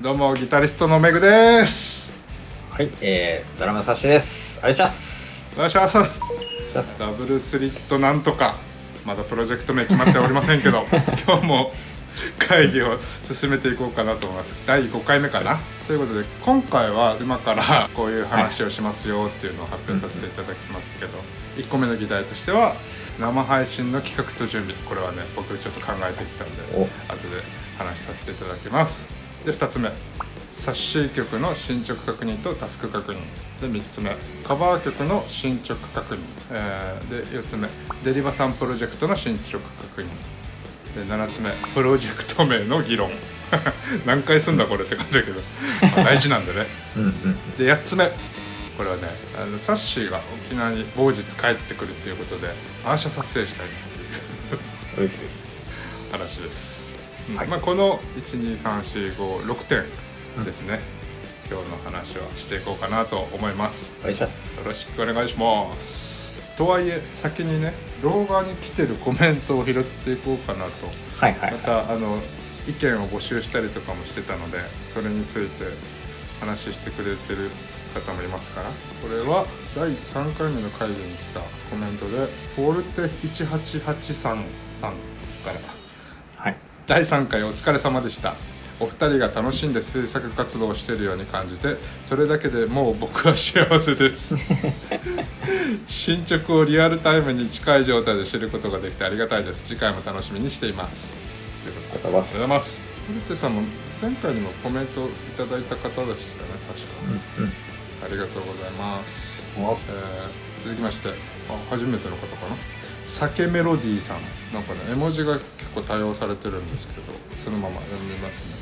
どうもギタリストのメグです。はい、ドラムサッシです。お願いします。お願いします。ダブルスリットなんとかまだプロジェクト名決まっておりませんけど今日も会議を進めていこうかなと思います。第5回目かなということで、今回は今からこういう話をしますよっていうのを発表させていただきますけど、1個目の議題としては生配信の企画と準備、これはね僕ちょっと考えてきたんで後で話させていただきます。で2つ目、サッシー曲の進捗確認とタスク確認で、3つ目カバー曲の進捗確認、で4つ目デリバさんプロジェクトの進捗確認で、7つ目プロジェクト名の議論何回すんだこれって感じだけど大事なんでねで8つ目、これはねサッシーが沖縄に某日帰ってくるっていうことでアーシャ撮影したいっていう話です。はい、この 1,2,3,4,5,6 点ですね、今日の話はしていこうかなと思います。お願いします。よろしくお願いします。とはいえ先にね動画に来てるコメントを拾っていこうかなと、また意見を募集したりとかもしてたので、それについて話してくれてる方もいますから、これは第3回目の会議に来たコメントでフォルテ1883さんから、第3回お疲れ様でした。お二人が楽しんで制作活動をしているように感じて、それだけでもう僕は幸せです進捗をリアルタイムに近い状態で知ることができてありがたいです。次回も楽しみにしています。ありがとうございます。フルテさんも前回にもコメントいただいた方でしたね、確か、ありがとうございます。続きまして、初めての方かな、酒メロディーさん、なんかね絵文字が結構多用されてるんですけど、そのまま読みますね。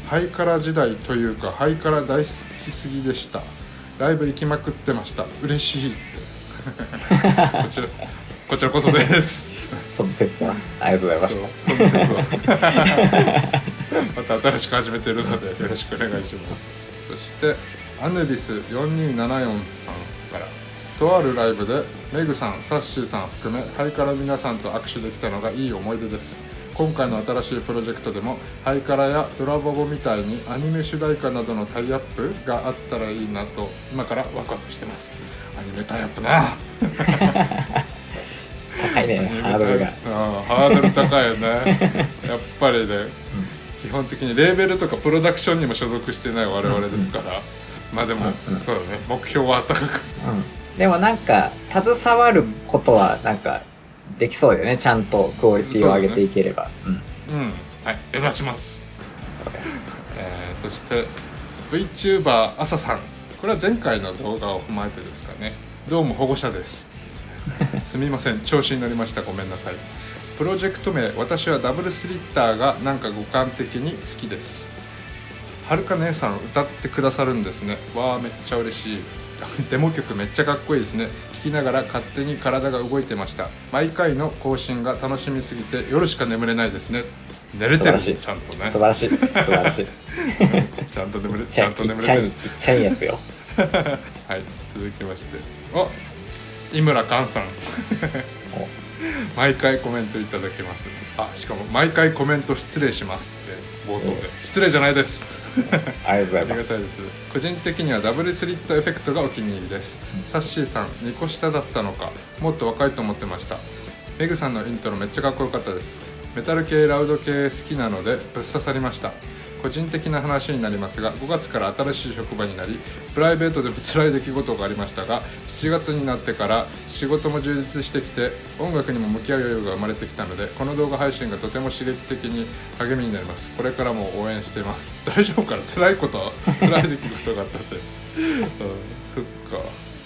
ハイカラ時代というかハイカラ大好きすぎでした。ライブ行きまくってました。嬉しいってこちらこそですその説はありがとうございました。その説はまた新しく始めてるのでよろしくお願いします。そしてアヌリス4274さんから、とあるライブでメグさん、サッシーさん含めハイカラ皆さんと握手できたのがいい思い出です。今回の新しいプロジェクトでもハイカラやドラボボみたいにアニメ主題歌などのタイアップがあったらいいなと今からワクワクしてます。アニメタイアップな高いね、ハードルが。ハードル高いよねやっぱりね、基本的にレーベルとかプロダクションにも所属してない我々ですから、まあでも、そうだね、目標は高く、でもなんか携わることはなんかできそうだよね、ちゃんとクオリティを上げていければ。はい、目指します。そして VTuber 朝さん、これは前回の動画を踏まえてですかね。どうも保護者ですすみません、調子に乗りました、ごめんなさい。プロジェクト名、私はダブルスリッターがなんか五感的に好きです。はるか姉さん歌ってくださるんですね。わー、めっちゃ嬉しいデモ曲めっちゃかっこいいですね。聴きながら勝手に体が動いてました。毎回の更新が楽しみすぎて夜しか眠れないですね。寝れてる、ちゃんとね。素晴らしいちゃんと眠れてる。いっちゃいいやつよはい、続きまして、井村寛さん毎回コメントいただけますね。しかも毎回コメント失礼しますって冒頭で、失礼じゃないですありがとうございます。ありがたいです。個人的にはダブルスリットエフェクトがお気に入りです。サッシーさん2個下だったのか、もっと若いと思ってました。メグさんのイントロめっちゃかっこよかったです。メタル系ラウド系好きなのでぶっ刺さりました。個人的な話になりますが、5月から新しい職場になりプライベートで辛い出来事がありましたが、7月になってから仕事も充実してきて音楽にも向き合う余裕が生まれてきたので、この動画配信がとても刺激的に励みになります。これからも応援しています。大丈夫かな、辛い出来事があったってそっか、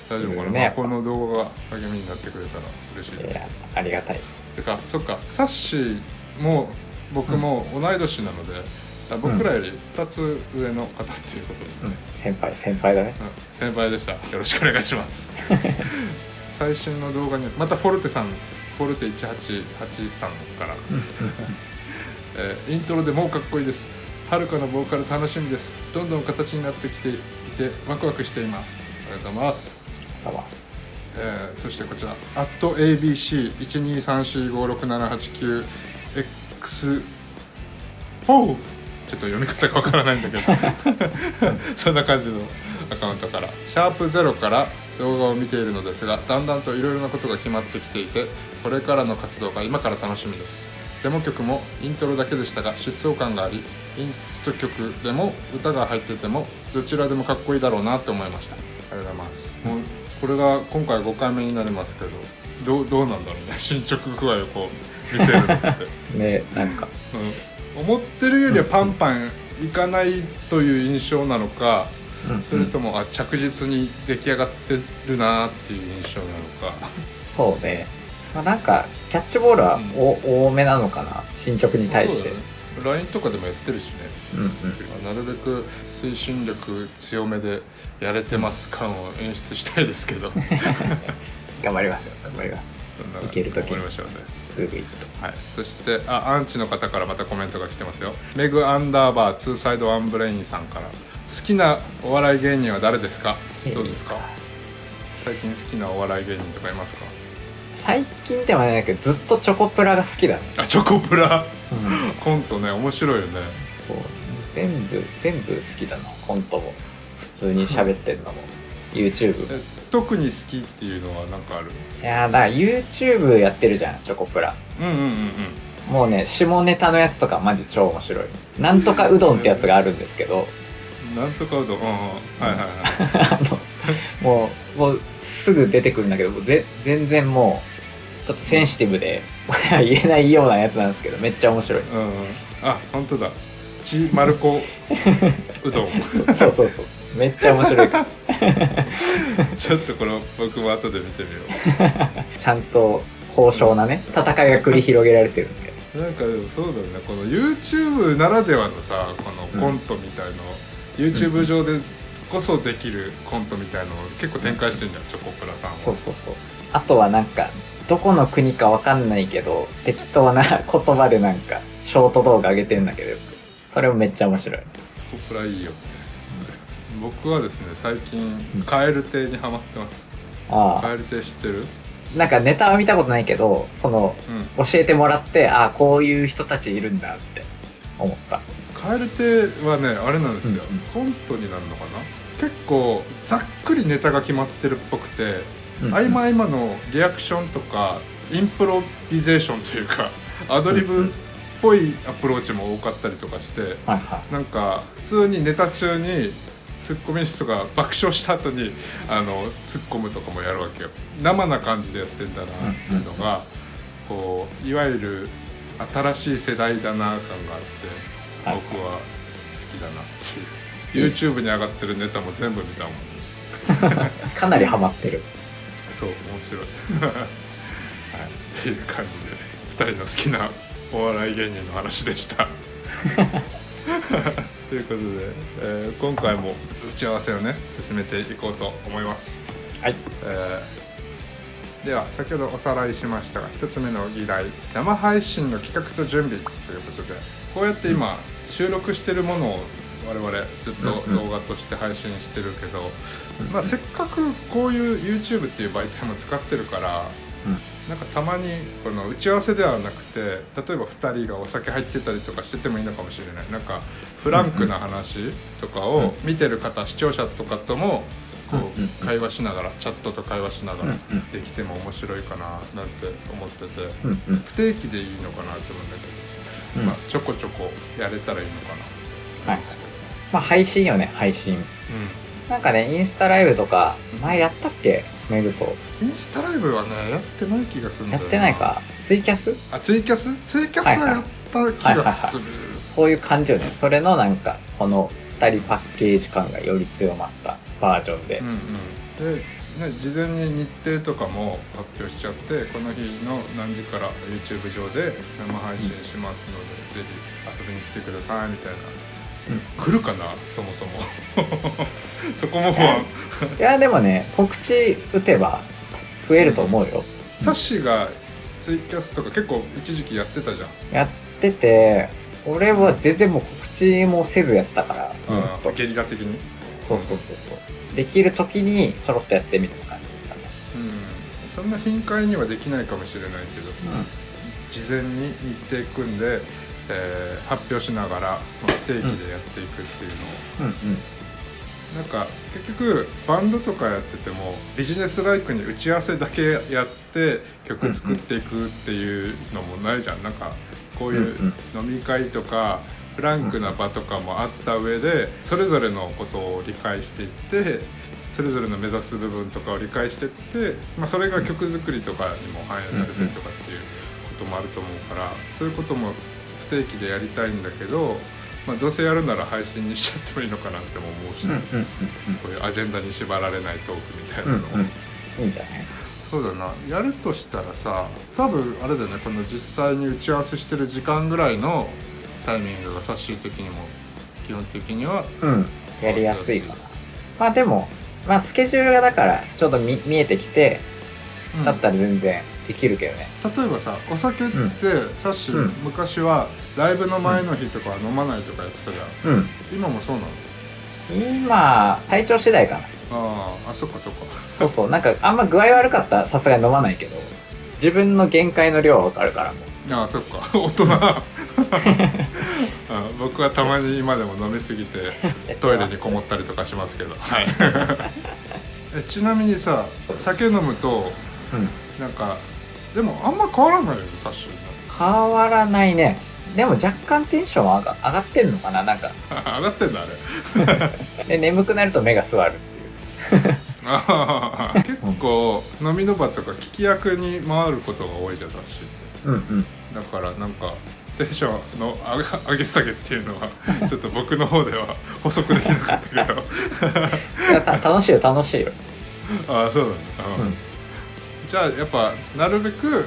大丈夫かな、この動画が励みになってくれたら嬉しいです。ありがたい。てか、そっか、サッシーも僕も同い年なので、僕らより2つ上の方っていうことですね。先輩だね。先輩でした。よろしくお願いします最新の動画にまたフォルテ1883からイントロでもうかっこいいです。はるかのボーカル楽しみです。どんどん形になってきていてワクワクしています。ありがとうございます。そしてこちら@abc123456789x ちょっと読み方がわからないんだけどそんな感じのアカウントから#0から動画を見ているのですが、だんだんといろいろなことが決まってきていて、これからの活動が今から楽しみです。デモ曲もイントロだけでしたが疾走感があり、インスト曲でも歌が入っててもどちらでもかっこいいだろうなって思いました。ありがとうございます。もうこれが今回5回目になりますけど、どうなんだろうね、進捗具合をこう見せるのってね、なんか、思ってるよりはパンパンいかないという印象なのか、それとも着実に出来上がってるなっていう印象なのか。そうね、なんかキャッチボールは多めなのかな、進捗に対して。LINE とかでもやってるしね、なるべく推進力強めでやれてます感を演出したいですけど頑張りますよ、頑張ります。いけるときに頑張りましょうね。グイグイと。はい、そしてアンチの方からまたコメントが来てますよ。メグアンダーバーツーサイドワンブレインさんから、好きなお笑い芸人は誰ですか？どうですか？最近好きなお笑い芸人とかいますか？最近ではないけどずっとチョコプラが好きだね。チョコプラ、コントね、面白いよね。そう、全部好きだな。コントも普通に喋ってんのも、YouTube 特に好きっていうのは何かある？いやだから YouTube やってるじゃん、チョコプラ。もうね、下ネタのやつとかマジ超面白い。なんとかうどんってやつがあるんですけど、なんとかうどん、もうすぐ出てくるんだけど、全然もうちょっとセンシティブで言えないようなやつなんですけど、めっちゃ面白いです。本当だ、ちまるこうどんそうめっちゃ面白いからちょっとこれ僕も後で見てみようちゃんと高尚なね戦いが繰り広げられてるんで、なんかでもそうだね、この YouTube ならではのさ、このコントみたいの、YouTube 上でこそできるコントみたいのを結構展開してるんじゃん、チョコプラさんは。そうあとはなんかどこの国かわかんないけど適当な言葉でなんかショート動画上げてんだけど、それもめっちゃ面白い。チョコプラいいよね。僕はですね、最近カエル亭にハマってます。カエル亭知ってる？なんかネタは見たことないけど、その、教えてもらって、こういう人たちいるんだって思った。カエル亭はね、あれなんですよ、コントになるのかな。結構ざっくりネタが決まってるっぽくて、合間合間のリアクションとかインプロビゼーションというかアドリブっぽいアプローチも多かったりとかして、なんか普通にネタ中にツッコミの人が爆笑した後に突っ込むとかもやるわけよ。生な感じでやってんだなっていうのが、こういわゆる新しい世代だな感があって、僕は好きだなっていう。 YouTube に上がってるネタも全部見たもんかなりハマってる。そう、面白いはい、っていう感じで2人の好きなお笑い芸人の話でしたということで、今回も打ち合わせをね進めていこうと思います。はい、では先ほどおさらいしましたが、1つ目の議題、生配信の企画と準備ということで、こうやって今収録してるものを我々ずっと動画として配信してるけど、せっかくこういう YouTube っていう媒体も使ってるから、なんかたまにこの打ち合わせではなくて、例えば2人がお酒入ってたりとかしててもいいのかもしれない。なんかフランクな話とかを見てる方、視聴者とかともこう会話しながら、チャットと会話しながらできても面白いかななんて思ってて、不定期でいいのかなと思うんだけど、ちょこちょこやれたらいいのかな。配信よね、配信。なんかね、インスタライブとか前やったっけ、メグと。インスタライブはねやってない気がするんだよな。やってないか。ツイキャスはやった気がする。そういう感じよね。それのなんかこの2人パッケージ感がより強まったバージョンで、でね、事前に日程とかも発表しちゃって、この日の何時から YouTube 上で生配信しますので、ぜひ遊びに来てくださいみたいな。来るかな、そもそもそこもいやでもね、告知打てば増えると思うよ。サッシーがツイキャスとか結構一時期やってたじゃん。やってて、俺は全然もう告知もせずやってたから、ゲリラ的に。そうできる時にちょろっとやってみたいな感じでしたね。そんな頻回にはできないかもしれないけど、事前に日程組んで発表しながら不定期でやっていくっていうのを、なんか結局バンドとかやっててもビジネスライクに打ち合わせだけやって曲作っていくっていうのもないじゃん。なんかこういう飲み会とかフランクな場とかもあった上でそれぞれのことを理解していってそれぞれの目指す部分とかを理解していって、それが曲作りとかにも反映されてるとかっていうこともあると思うからそういうことも不定期でやりたいんだけど、どうせやるなら配信にしちゃってもいいのかなっても思うし、こういうアジェンダに縛られないトークみたいなのを、いいんじゃない？そうだな、やるとしたらさ多分あれだよね、この実際に打ち合わせしてる時間ぐらいのタイミングが最終的にも基本的には、やりやすいかな。でもスケジュールがだからちょっと 見えてきて、だったら全然できるけどね。例えばさお酒ってサッシ昔はライブの前の日とかは飲まないとかやってたじゃん、今もそうなの？今体調次第かな。そっかそっか。そうなんかあんま具合悪かったらさすがに飲まないけど自分の限界の量は分かるからもう。そっか大人僕はたまに今でも飲みすぎてトイレにこもったりとかしますけどちなみにさ酒飲むと、なんかでもあんま変わらないよねサッシー。変わらないね。でも若干テンションは上がってんのかな、なんか上がってんだあれで眠くなると目が座るっていう結構飲みの場とか聞き役に回ることが多いじゃんサッシーって。だからなんかテンションの上げ下げっていうのはちょっと僕の方では補足できなかったけどいや楽しいよそうなんだ、じゃあやっぱなるべく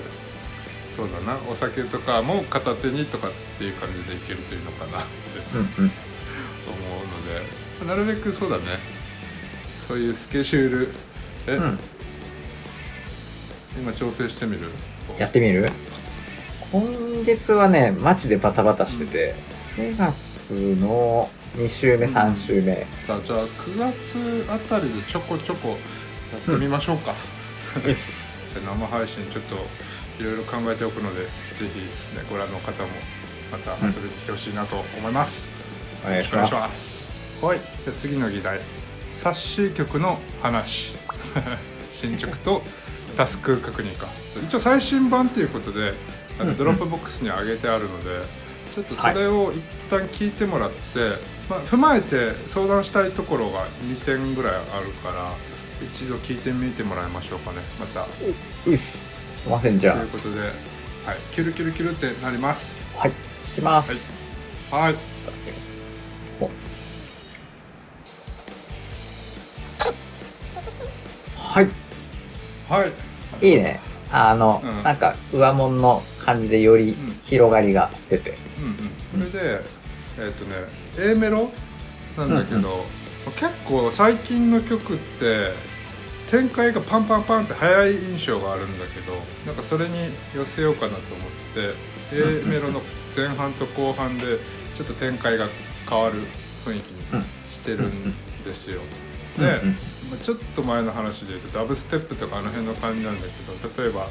そうだなお酒とかも片手にとかっていう感じでいけるといいのかなって思うので、なるべくそうだねそういうスケジュール今調整してみる？やってみる？今月はねマジでバタバタしてて、9月の2週目3週目、じゃあ9月あたりでちょこちょこやってみましょうか。じゃあ生配信ちょっといろいろ考えておくのでぜひ、ね、ご覧の方もまた遊びに来てほしいなと思います。お願いします。はい、じゃあ次の議題、サッシー曲の話進捗とタスク確認か。一応最新版ということでドロップボックスに上げてあるので、ちょっとそれを一旦聞いてもらって、踏まえて相談したいところが2点ぐらいあるから一度聞いてみてもらいましょうかね。またすいません、じゃあということで、キュルキュルキュルってなります。します。はい、いいね。なんか上門の感じでより広がりが出て、それでA メロなんだけど、結構最近の曲って展開がパンパンパンって速い印象があるんだけど、なんかそれに寄せようかなと思ってて、A メロの前半と後半でちょっと展開が変わる雰囲気にしてるんですよ。で、ちょっと前の話で言うとダブステップとかあの辺の感じなんだけど、例えば、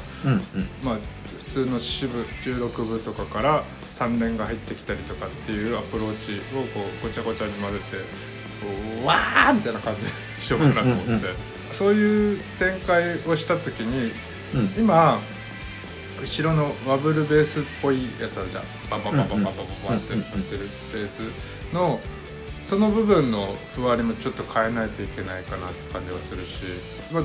普通の支部16部とかから3連が入ってきたりとかっていうアプローチをこうごちゃごちゃに混ぜてわーみたいな感じにしようかなと思って、そういう展開をした時に、今後ろのワブルベースっぽいやつあるじゃん、バンバンバンバンバンバンバンってなってるベースのその部分のふわりもちょっと変えないといけないかなって感じはするし、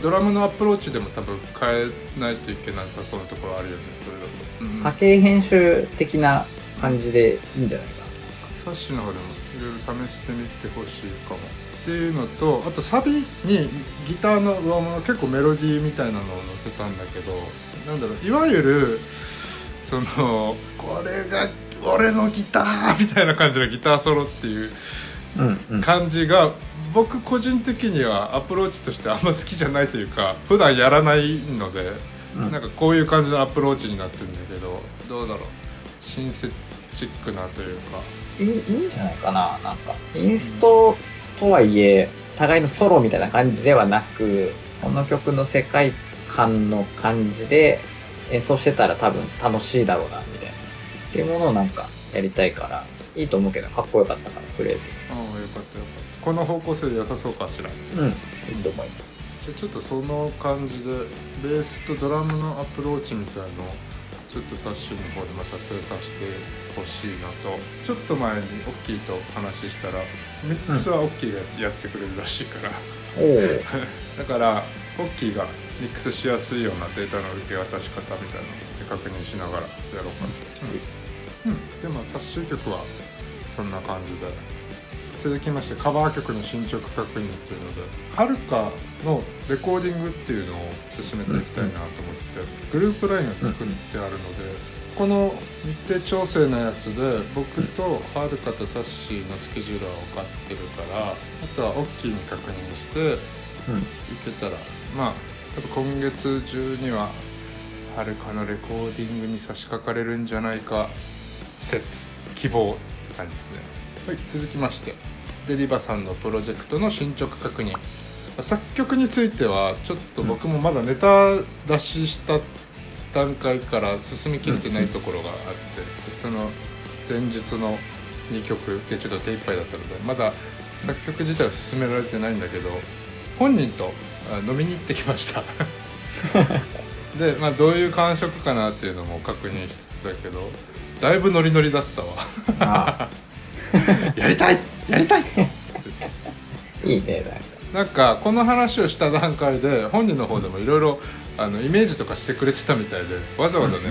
ドラムのアプローチでも多分変えないといけないさそうなところあるよね、それだと。波形編集的な感じでいいんじゃないかな。サッシの方でもいろいろ試してみてほしいかもっていうのと、あとサビにギターの上物結構メロディーみたいなのを載せたんだけど、なんだろう、いわゆるそのこれが俺のギターみたいな感じのギターソロっていう感じが僕個人的にはアプローチとしてあんま好きじゃないというか、普段やらないので、なんかこういう感じのアプローチになってるんだけど、どうだろう、シンセチックなというかいいんじゃないかな。なんかインストとはいえ互いのソロみたいな感じではなく、この曲の世界観の感じで演奏してたら多分楽しいだろうなみたいなっていうものをなんかやりたいから、いいと思うけどかっこよかったからフレーズ。ああ、よかったよかった。この方向性で良さそうかしら。いいと思います。じゃあちょっとその感じでベースとドラムのアプローチみたいのをちょっとサッシーの方でまた精査してほしいのと、ちょっと前にオッキーと話したらミックスはオッキーがやってくれるらしいから、だからオッキーがミックスしやすいようなデータの受け渡し方みたいなのを確認しながらやろうかな。でまあサッシー曲はそんな感じで、続きましてカバー曲の進捗確認というので、はるかのレコーディングっていうのを進めていきたいなと思って、グループラインが作ってあるので、この日程調整のやつで僕とはるかとサッシーのスケジューラーを買ってるから、あとはオッキーに確認していけたら、まあ多分今月中にははるかのレコーディングに差し掛かれるんじゃないか説、希望って感じですね。はい、続きましてデリバさんのプロジェクトの進捗確認。作曲についてはちょっと僕もまだネタ出しした段階から進みきれてないところがあって、その前日の2曲でちょっと手一杯だったのでまだ作曲自体は進められてないんだけど、本人と飲みに行ってきましたで、まあ、どういう感触かなっていうのも確認しつつだけど、だいぶノリノリだったわやりたいやりたいいいね。なんかこの話をした段階で本人の方でもいろいろイメージとかしてくれてたみたいで、わざわざね、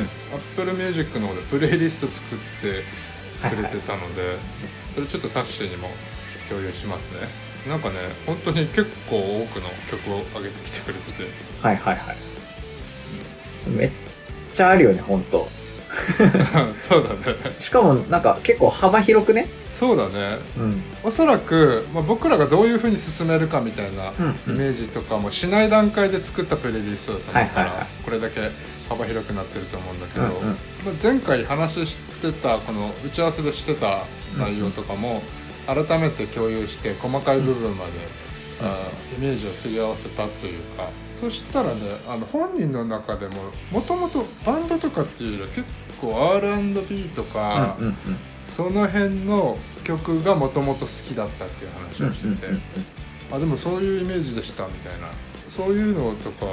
Apple Music の方でプレイリスト作ってくれてたので、それちょっとサッシーにも共有しますね。なんかね、本当に結構多くの曲を上げてきてくれてて、はいはいはい、めっちゃあるよね、ほんとそうだね。しかもなんか結構幅広くね。そうだね、おそらく、僕らがどういう風に進めるかみたいなイメージとかもしない段階で作ったプレイリストだと思うから、これだけ幅広くなってると思うんだけど、前回話してたこの打ち合わせでしてた内容とかも改めて共有して細かい部分まで、イメージをすり合わせたというか、そしたらね、本人の中でももともとバンドとかっていうよりは結構 R&B とか、その辺の曲がもともと好きだったっていう話をしてて、でもそういうイメージでしたみたいな、そういうのとか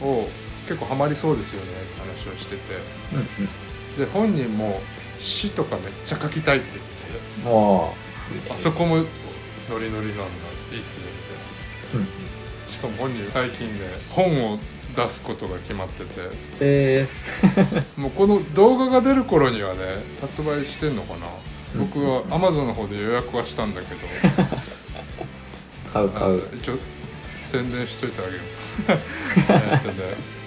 を結構ハマりそうですよねって話をしてて、で本人も詩とかめっちゃ書きたいって言ってて、あそこもノリノリなんだ、いいっすねみたいな、しかも本人最近ね本を出すことが決まってて、もうこの動画が出る頃にはね発売してんのかな。僕は Amazon の方で予約はしたんだけど買う一応宣伝しといてあげよう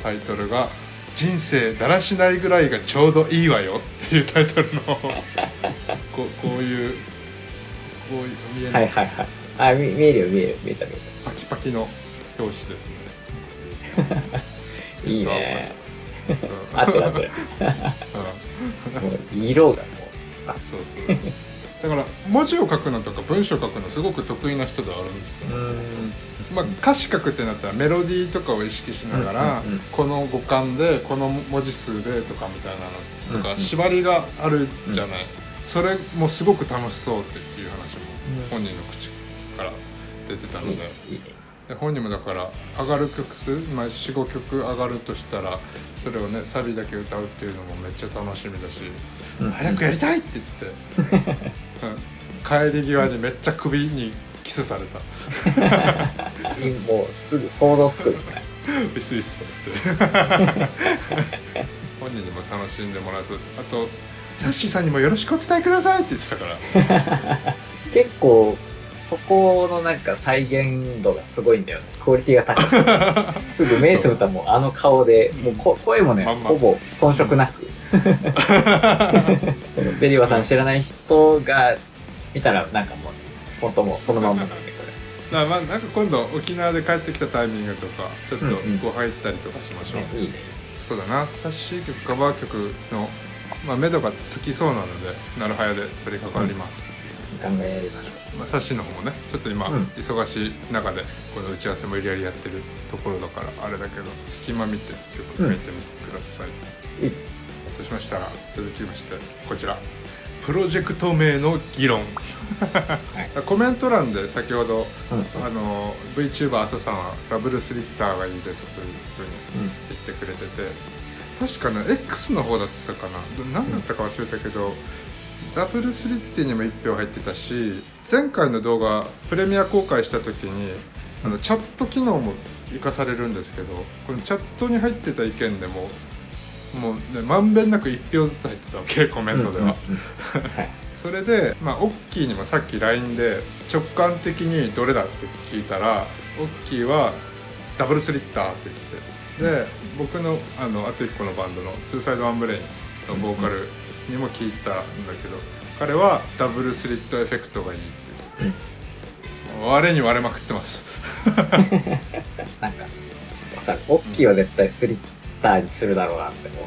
タイトルが人生だらしないぐらいがちょうどいいわよっていうタイトルのこういう見えない、見えるよ、見えたパキパキの表紙ですねいいねあってるもう色がもうそうだから文字を書くのとか文章を書くのすごく得意な人ではあるんですよ。歌詞書くってなったらメロディーとかを意識しながら、この語感でこの文字数でとかみたいなのとか、縛りがあるじゃない、それもすごく楽しそうっていう話も本人の口から出てたので、本人もだから上がる曲数、4,5 曲上がるとしたらそれをねサビだけ歌うっていうのもめっちゃ楽しみだし、早くやりたいって言ってて、帰り際にめっちゃ首にキスされたもうすぐ想像つくよねウィスウィスっつって本人にも楽しんでもらえそう。あとサッシーさんにもよろしくお伝えくださいって言ってたから結構そこのなんか再現度がすごいんだよね。クオリティが高いすぐ目つぶったらもうあの顔でもう声もね、ほぼ遜色なくそのベリバさん知らない人が見たらなんかもう本当もうそのまんまなんで、これなんか今度沖縄で帰ってきたタイミングとかちょっとこう入ったりとかしましょう。いいね。そうだな、サッシー曲カバー曲の目処がつきそうなのでなるはやで取り掛かります。考えやりましょう。サッシーの方もねちょっと今、忙しい中でこの打ち合わせもやりやってるところだからあれだけど、隙間見て曲書いてみてください。いいっす。そうしましたら続きましてこちらプロジェクト名の議論、はい、コメント欄で先ほど、VTuber 朝さんはダブルスリッターがいいですというふうに言ってくれてて、確かね X の方だったかな、何だったか忘れたけど、ダブルスリッティにも1票入ってたし、前回の動画プレミア公開した時にチャット機能も活かされるんですけど、このチャットに入ってた意見でもうね、まんべんなく1票ずつ入ってたわけ、コメントでは、それで、オッキーにもさっき LINE で直感的にどれだって聞いたら、オッキーはダブルスリッターって言ってて、で僕のあと1個のバンドのツーサイドワンブレインのボーカルにも聞いたんだけど、彼はダブルスリットエフェクトがいいって言ってて、割れに割れまくってますなんかわかる、オッキーは絶対スリッターにするだろうなって思う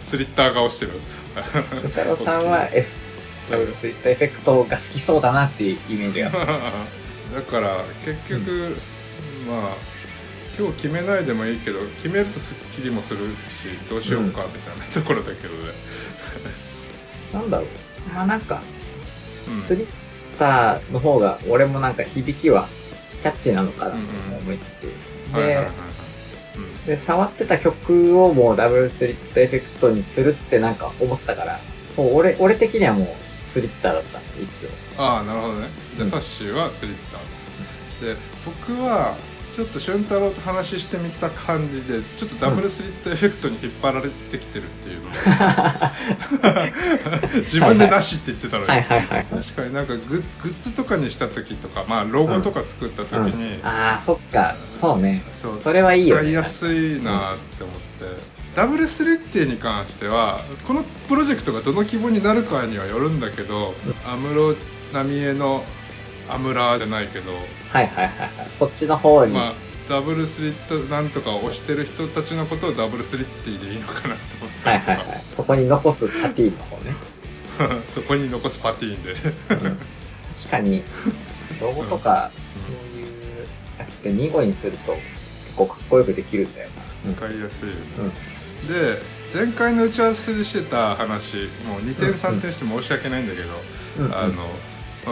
スリッター顔してる宇太郎さんはダブルスリットエフェクトが好きそうだなっていうイメージがだから結局、今日決めないでもいいけど、決めるとスッキリもするし、どうしようかみたいなところだけどね、なんだろう、なんか、スリッターの方が俺もなんか響きはキャッチーなのかなと思いつつ、で触ってた曲をもうダブルスリットエフェクトにするってなんか思ってたから、そう俺的にはもうスリッターだったんで一票。ああ、なるほどね。じゃあサッシーはスリッターで、僕はちょっと俊太郎と話してみた感じで、ちょっとダブルスリットエフェクトに引っ張られてきてるっていうのが自分でなしって言ってたのに、確かになんかグッズとかにした時とか、ロゴとか作った時に、ああそっか、そうね、それはいいよね、使いやすいなって思って、ダブルスリッティに関してはこのプロジェクトがどの規模になるかにはよるんだけど、安室奈美恵のアムラーじゃないけど、そっちの方に、ダブルスリットなんとかを推してる人たちのことをダブルスリッティでいいのかなと思って、そこに残すパティーンの方ねそこに残すパティーンで確かにロゴとかそういうやつって2語にすると結構かっこよくできるんだよな、使いやすいよね、で前回の打ち合わせでしてた話、もう2点3点して申し訳ないんだけど、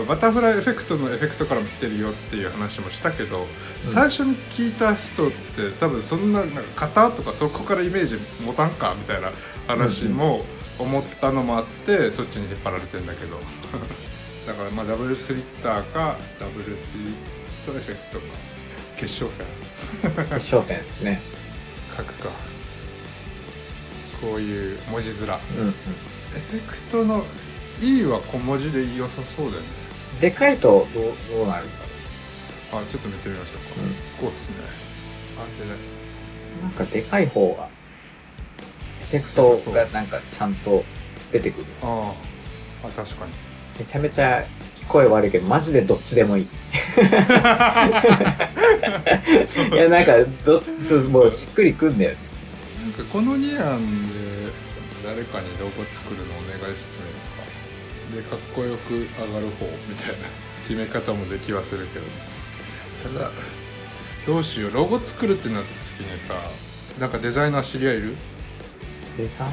バタフライエフェクトのエフェクトからも来てるよっていう話もしたけど、最初に聞いた人って多分そんな、型とかそこからイメージ持たんかみたいな話も思ったのもあって、そっちに引っ張られてんだけどだからダブルスリッターかダブルスリットエフェクトか決勝戦決勝戦ですね、書くか、こういう文字面、エフェクトの E は小文字で良さそうだよね。でかいとどうなるんだろう。ちょっと見てみましょうか。こうですね。なんかでかい方がエフェクトがなんかちゃんと出てくる。確かに。めちゃめちゃ聞こえ悪いけどマジでどっちでもいい。いやなんかもうしっくりくんだよね。なんかこの2案で誰かにロゴ作るのお願いしてみるか。でかっこよく上がる方みたいな決め方もできはするけど、ただどうしよう、ロゴ作るってなった時にさ、なんかデザイナー知り合いいる？デザイン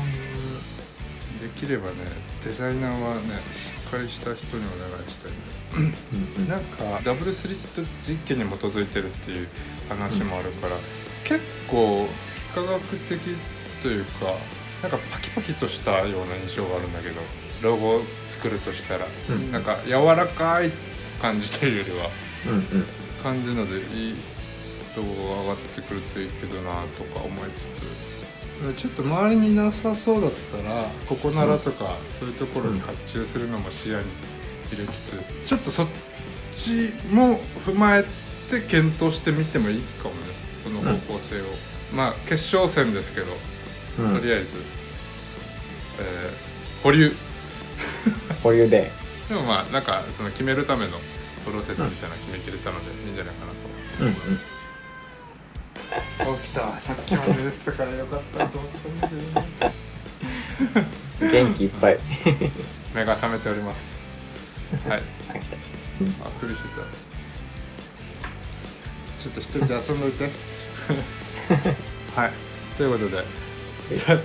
できればね、デザイナーはねしっかりした人にお願いしたいねなんかダブルスリット実験に基づいてるっていう話もあるから、結構非科学的というか、なんかパキパキとしたような印象があるんだけど、ロゴを作るとしたら、なんか柔らかい感じというよりは、感じのでいいロゴが上がってくるといいけどなとか思いつつ、ちょっと周りにいなさそうだったらここならとか、そういうところに発注するのも視野に入れつつ、ちょっとそっちも踏まえて検討してみてもいいかもね、その方向性を。決勝戦ですけど、とりあえず、保留保留ででもなんかその決めるためのプロセスみたいなの決めきれたのでいいんじゃないかなと。起きた、さっきまで寝てたからよかったと思ったんだけどね元気いっぱい目が覚めております。はい、苦しいた。ちょっと一人で遊んどいてはい、ということで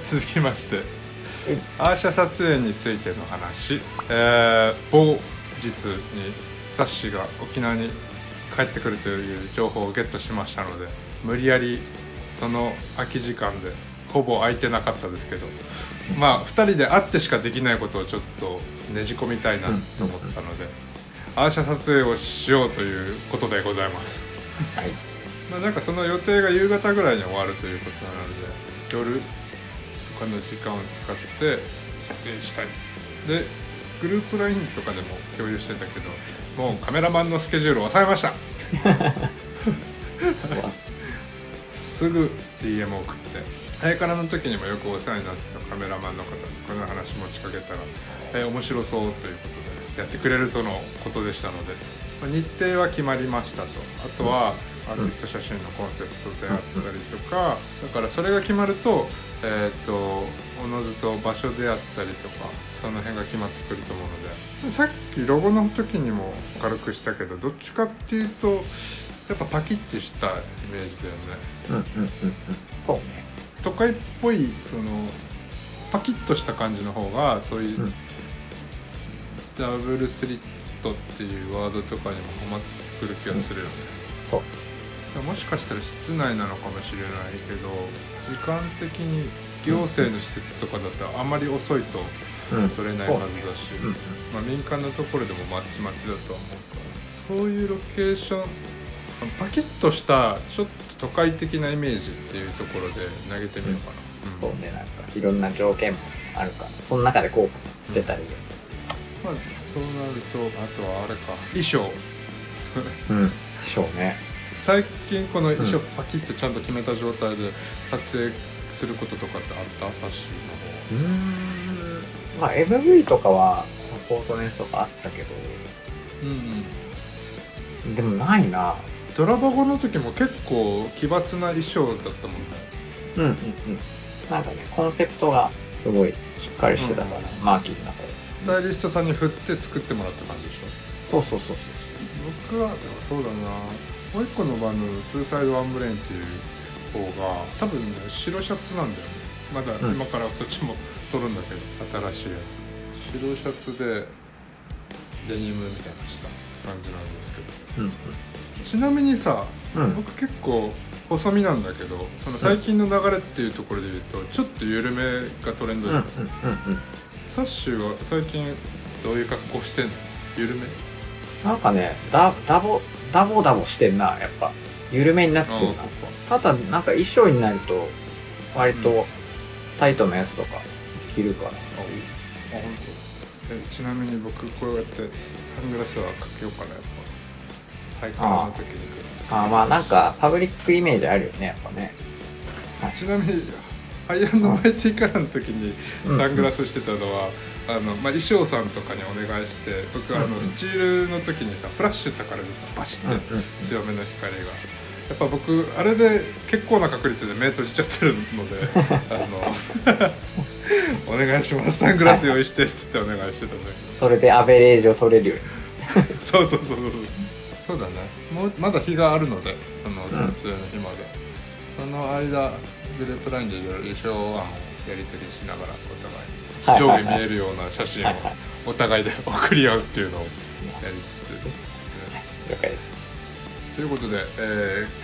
続きまして、アーシャ撮影についての話、某日にサッシが沖縄に帰ってくるという情報をゲットしましたので、無理やりその空き時間でほぼ空いてなかったですけど、まあ2人で会ってしかできないことをちょっとねじ込みたいなと思ったので、アーシャ撮影をしようということでございます。はい。まあなんかその予定が夕方ぐらいに終わるということなので、夜とかの時間を使って撮影したい。でグループ LINE とかでも共有してたけど、もうカメラマンのスケジュールを抑えましたすぐ DM を送って、早からの時にもよくお世話になってたカメラマンの方にこの話持ちかけたら、面白そうということでやってくれるとのことでしたので、日程は決まりましたと。あとはアーティスト写真のコンセプトであったりとか、だからそれが決まるとおのずと場所であったりとかその辺が決まってくると思うので、さっきロゴの時にも軽くしたけど、どっちかっていうとやっぱパキッてしたイメージだよね。そうね。都会っぽいそのパキッとした感じの方が、そういう、ダブルスリットっていうワードとかにもハマってくる気がするよね。そう。もしかしたら室内なのかもしれないけど、時間的に行政の施設とかだったらあまり遅いと取れないはずだし、まあ、民間のところでもまちまちだとは思うから、そういうロケーションパキッとしたちょっと都会的なイメージっていうところで投げてみようかな。そうね、なんかいろんな条件もあるから、その中でこう出たり、まあそうなると、あとはあれか、衣装衣装ね。最近この衣装パキッとちゃんと決めた状態で撮影することとかってあった？サッシの方。まあ MV とかはサポートのやつとかあったけど、でもないな。ドラバゴの時も結構奇抜な衣装だったもんね。なんかね、コンセプトがすごいしっかりしてたから、マーキーの中でスタイリストさんに振って作ってもらった感じでしょ。そう。僕はでもそうだな、もう一個のバンドのツーサイドワンブレインっていう方が多分ね、白シャツなんだよね。まだ今からそっちも撮るんだけど、新しいやつ白シャツでデニムみたいなした感じなんですけど、ちなみにさ、僕結構細身なんだけど、その最近の流れっていうところで言うと、ちょっと緩めがトレンドじゃん。サッシュは最近どういう格好してんの？緩め？なんかね、ダボしてんな、やっぱ緩めになってるな。ただなんか衣装になると割とタイトなやつとか着るから。本当。ちなみに僕こうやってサングラスはかけようかな、やっぱ。ハイカラの時に。まあなんかパブリックイメージあるよね、やっぱね。ちなみにアイアンのマイティカラーの時にサングラスしてたのは、衣装さんとかにお願いして、僕スチールの時にさ、フラッシュたからバシッて強めの光が、やっぱ僕あれで結構な確率で目閉じちゃってるのでお願いします、サングラス用意してっつってお願いしてたんだけど、それでアベレージを取れるようにそうだね。もうまだ日があるので、その撮影の日まで、その間グループラインでいろいろ衣装案をやり取りしながら、お互い上下見えるような写真をお互いで送り合うっていうのをやりつつ、了解です。ということで、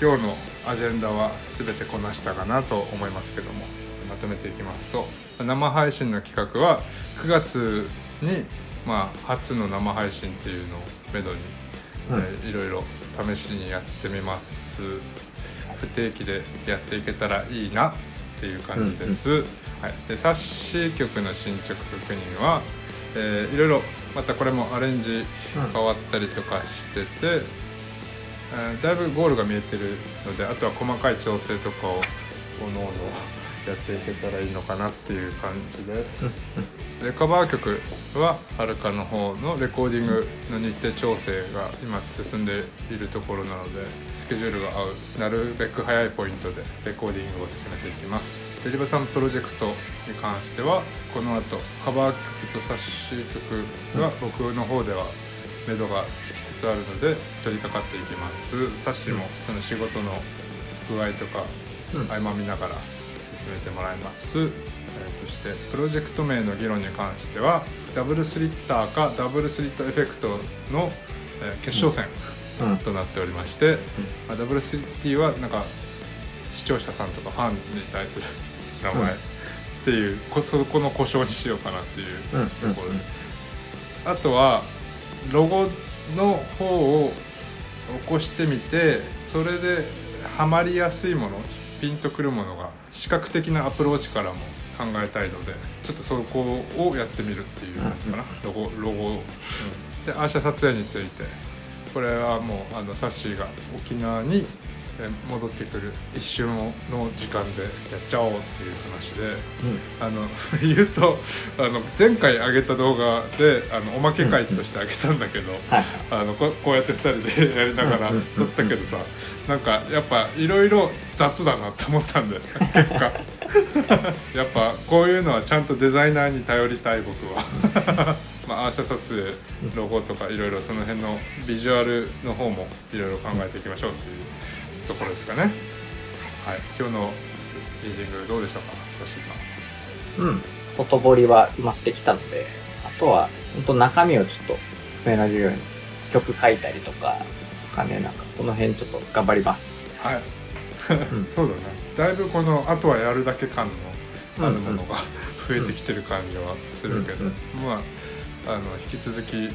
今日のアジェンダは全てこなしたかなと思いますけども、まとめていきますと、生配信の企画は9月に、初の生配信っていうのをめどに、いろいろ試しにやってみます。不定期でやっていけたらいいなっていう感じです。でサッシー曲の進捗確認は、いろいろまたこれもアレンジ変わったりとかしてて、だいぶゴールが見えてるので、あとは細かい調整とかをおのおのやっていけたらいいのかなっていう感じです。でカバー曲ははるかの方のレコーディングの日程調整が今進んでいるところなので、スケジュールが合うなるべく早いポイントでレコーディングを進めていきます。デリバさんプロジェクトに関しては、この後カバー曲とサッシー曲が僕の方では目処がつきつつあるので取り掛かっていきます。サッシーもその仕事の具合とか合間見ながら進めてもらいます。そしてプロジェクト名の議論に関してはダブルスリッターかダブルスリットエフェクトの決勝戦となっておりまして、ダブルスリッティはなんか視聴者さんとかファンに対する名前っていう、そこの故障にしようかなっていうところで、あとはロゴの方を起こしてみて、それでハマりやすいもの、ピンとくるものが視覚的なアプローチからも考えたいので、ちょっとそこをやってみるっていう感じかな。ロゴ、でアーシャ撮影について、これはもうサッシーが沖縄に戻ってくる一瞬の時間でやっちゃおうっていう話で、言うと前回上げた動画でおまけ回として上げたんだけど、こうやって2人でやりながら撮ったけどさ、なんかやっぱいろいろ雑だなって思ったんで結果やっぱこういうのはちゃんとデザイナーに頼りたい僕はアーシャ撮影、ロゴとかいろいろその辺のビジュアルの方もいろいろ考えていきましょうっていうところですかね。はい、今日のリーディングどうでしたか、サッシーさん。外堀は埋まってきたので、あとは本当中身をちょっと進められるように曲書いたりとかですかね。なんかその辺ちょっと頑張ります。はい。そうだね。だいぶこのあとはやるだけ感のあるものが増えてきてる感じはするけど、引き続き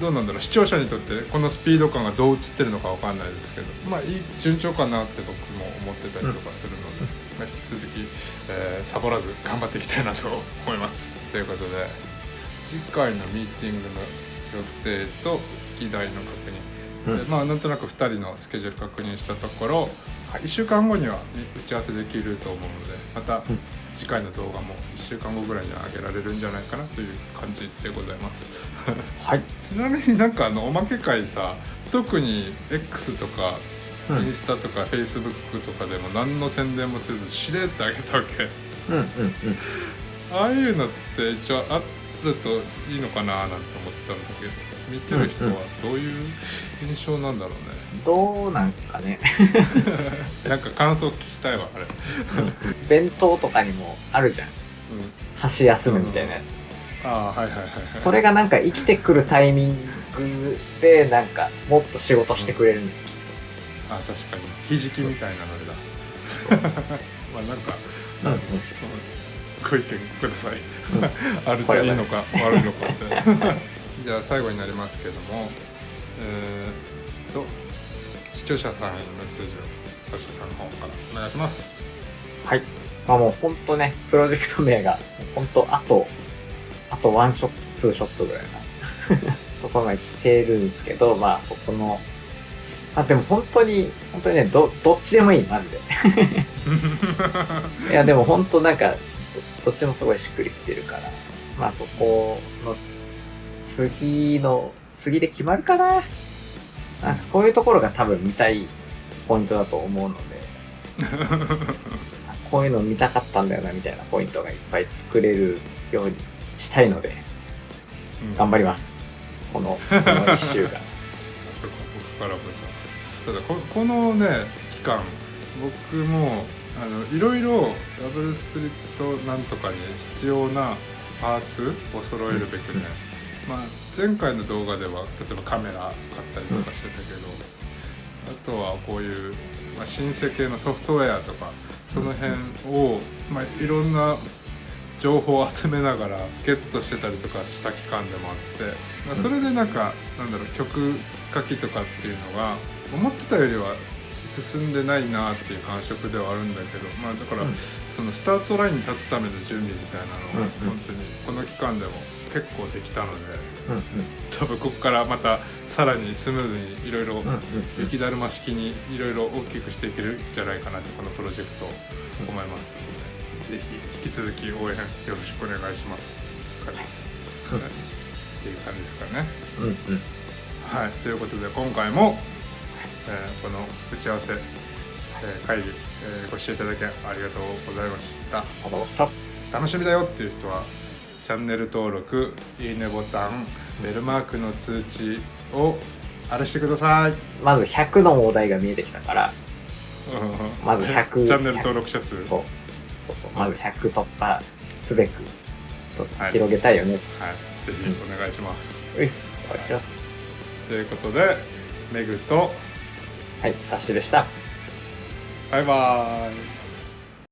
どうなんだろう、視聴者にとってこのスピード感がどう映ってるのかわかんないですけど、いい順調かなって僕も思ってたりとかするので、引き続き、サボらず頑張っていきたいなと思います。ということで次回のミーティングの予定と議題の確認、なんとなく2人のスケジュール確認したところ、1週間後には打ち合わせできると思うので、また次回の動画も1週間後ぐらいには上げられるんじゃないかなという感じでございますはい。ちなみになんかおまけ会さ、特に X とかインスタとか Facebook とかでも何の宣伝もせずしれってあげたわけ。ああいうのって一応あるといいのかななんて思ってたんだけど、見てる人はどういう印象なんだろうね。どうなんかねなんか感想聞きたいわあれ弁当とかにもあるじゃん、箸休むみたいなやつ、それがなんか生きてくるタイミングでなんかもっと仕事してくれるんだよ、きっと。確かにひじきみたいなのだなんか、ご意見くださいあるといいのか悪いのかってじゃあ最後になりますけども、視聴者さんへのメッセージをサッシーさんの方からお願いします。はい。もうほんとね、プロジェクト名がほんとあと1ショット2ショットぐらいなところまで来てるんですけど、そこのでも本当にね、どっちでもいい、マジでいやでも本当なんかどっちもすごいしっくりきてるから、そこの次で決まるかな。なんかそういうところが多分見たいポイントだと思うのでこういうの見たかったんだよなみたいなポイントがいっぱい作れるようにしたいので、頑張ります、この1週間そうか、僕からもじゃあ、ただこのね期間僕もいろいろダブルスリットなんとかに必要なパーツを揃えるべくね、前回の動画では例えばカメラ買ったりとかしてたけど、あとはこういう、シンセ系のソフトウェアとかその辺を、いろんな情報を集めながらゲットしてたりとかした期間でもあって、それで曲書きとかっていうのが思ってたよりは進んでないなっていう感触ではあるんだけど、だからそのスタートラインに立つための準備みたいなのが本当にこの期間でも結構できたので、多分ここからまたさらにスムーズにいろいろ雪だるま式にいろいろ大きくしていけるんじゃないかなってこのプロジェクト思いますので、ぜひ引き続き応援よろしくお願いします。感じですっていう感じですかね。はい、ということで今回もこの打ち合わせ、会議、ご視聴いただきありがとうございました。楽しみだよっていう人はチャンネル登録、いいねボタン、ベルマークの通知をあれしてください。まず100のお題が見えてきたから、まず100チャンネル登録者数そうまず100突破すべく広げたいよね。はい、ぜひお願いします。ういっす、お願いします。ということでメグとはい、サッシュでした。バイバーイ。